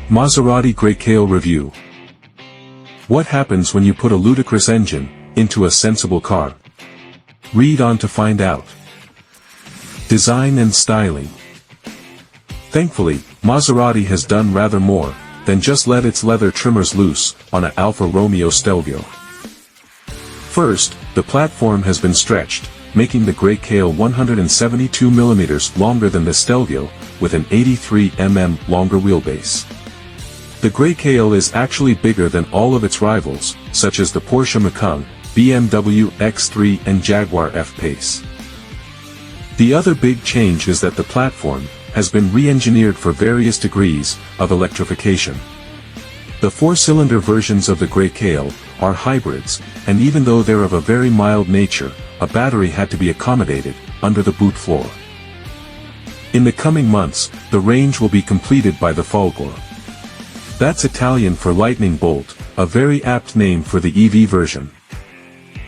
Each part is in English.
Maserati Grecale Review. What happens when you put a ludicrous engine into a sensible car? Read on to find out. Design and styling. Thankfully, Maserati has done rather more than just let its leather trimmers loose on an Alfa Romeo Stelvio. First, the platform has been stretched, making the Grecale 172mm longer than the Stelvio, with an 83mm longer wheelbase. The Grecale is actually bigger than all of its rivals, such as the Porsche Macan, BMW X3 and Jaguar F-Pace. The other big change is that the platform has been re-engineered for various degrees of electrification. The four-cylinder versions of the Grecale are hybrids, and even though they're of a very mild nature, a battery had to be accommodated under the boot floor. In the coming months, the range will be completed by the Fulgor. That's Italian for lightning bolt, a very apt name for the EV version.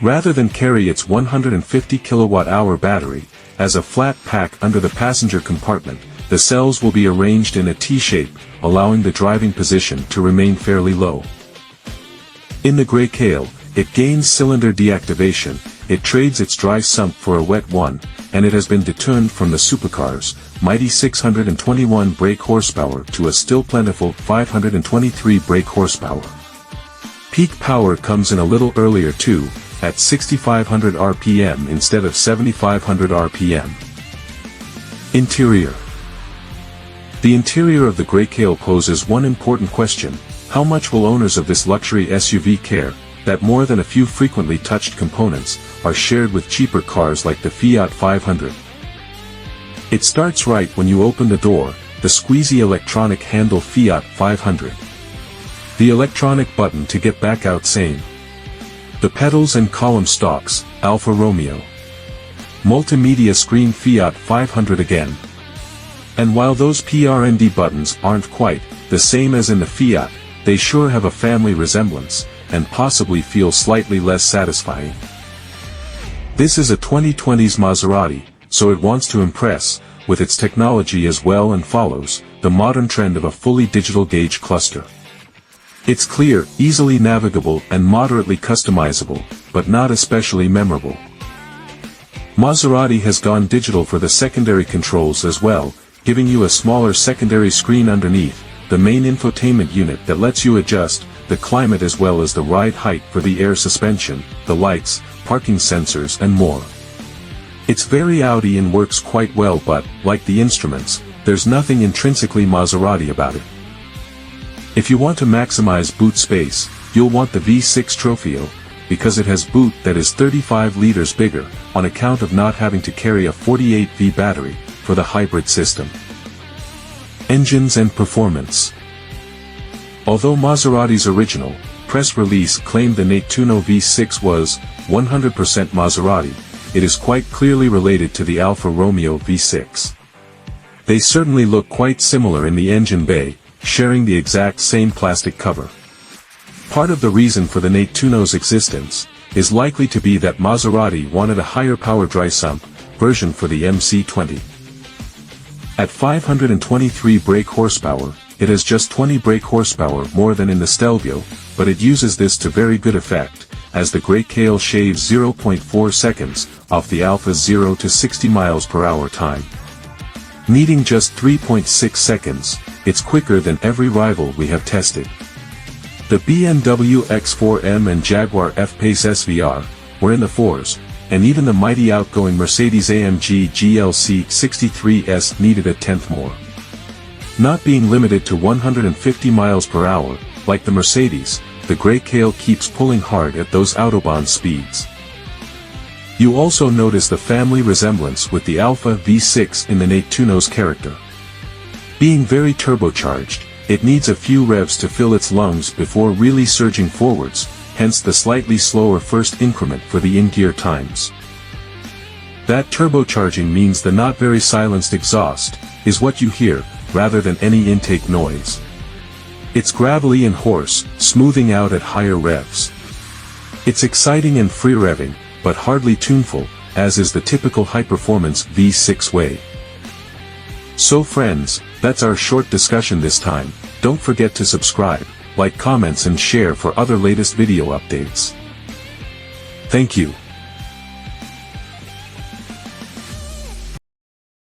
Rather than carry its 150 kWh battery as a flat pack under the passenger compartment, the cells will be arranged in a T-shape, allowing the driving position to remain fairly low. In the Grecale, it gains cylinder deactivation, it trades its dry sump for a wet one, and it has been detuned from the supercar's mighty 621 brake horsepower to a still plentiful 523 brake horsepower. Peak power comes in a little earlier too, at 6500 RPM instead of 7500 RPM. Interior. The interior of the Grecale poses one important question: how much will owners of this luxury SUV care that more than a few frequently touched components are shared with cheaper cars like the Fiat 500? It starts right when you open the door, the squeezy electronic handle Fiat 500. The electronic button to get back out same. The pedals and column stalks, Alfa Romeo. Multimedia screen Fiat 500 again. And while those PRND buttons aren't quite the same as in the Fiat, they sure have a family resemblance, and possibly feel slightly less satisfying. This is a 2020s Maserati, so it wants to impress with its technology as well and follows the modern trend of a fully digital gauge cluster. It's clear, easily navigable and moderately customizable, but not especially memorable. Maserati has gone digital for the secondary controls as well, giving you a smaller secondary screen underneath the main infotainment unit that lets you adjust the climate as well as the ride height for the air suspension, the lights, parking sensors and more. It's very Audi and works quite well, but, like the instruments, there's nothing intrinsically Maserati about it. If you want to maximize boot space, you'll want the V6 Trofeo, because it has boot that is 35 liters bigger, on account of not having to carry a 48V battery for the hybrid system. Engines and performance. Although Maserati's original press release claimed the Nettuno V6 was 100% Maserati, it is quite clearly related to the Alfa Romeo V6. They certainly look quite similar in the engine bay, sharing the exact same plastic cover. Part of the reason for the Nettuno's existence is likely to be that Maserati wanted a higher power dry sump version for the MC20. At 523 brake horsepower, it has just 20 brake horsepower more than in the Stelvio, but it uses this to very good effect, as the Grecale shaves 0.4 seconds off the Alfa's 0 to 60 miles per hour time. Needing just 3.6 seconds, it's quicker than every rival we have tested. The BMW X4M and Jaguar F-Pace SVR were in the 4s, and even the mighty outgoing Mercedes-AMG GLC 63S needed a tenth more. Not being limited to 150 miles per hour, like the Mercedes, the Grecale keeps pulling hard at those autobahn speeds. You also notice the family resemblance with the Alfa V6 in the Nettuno's character. Being very turbocharged, it needs a few revs to fill its lungs before really surging forwards, hence the slightly slower first increment for the in-gear times. That turbocharging means the not very silenced exhaust is what you hear, rather than any intake noise. It's gravelly and hoarse, smoothing out at higher revs. It's exciting and free-revving, but hardly tuneful, as is the typical high-performance V6 way. So friends, that's our short discussion this time. Don't forget to subscribe, like, comments and share for other latest video updates. Thank you.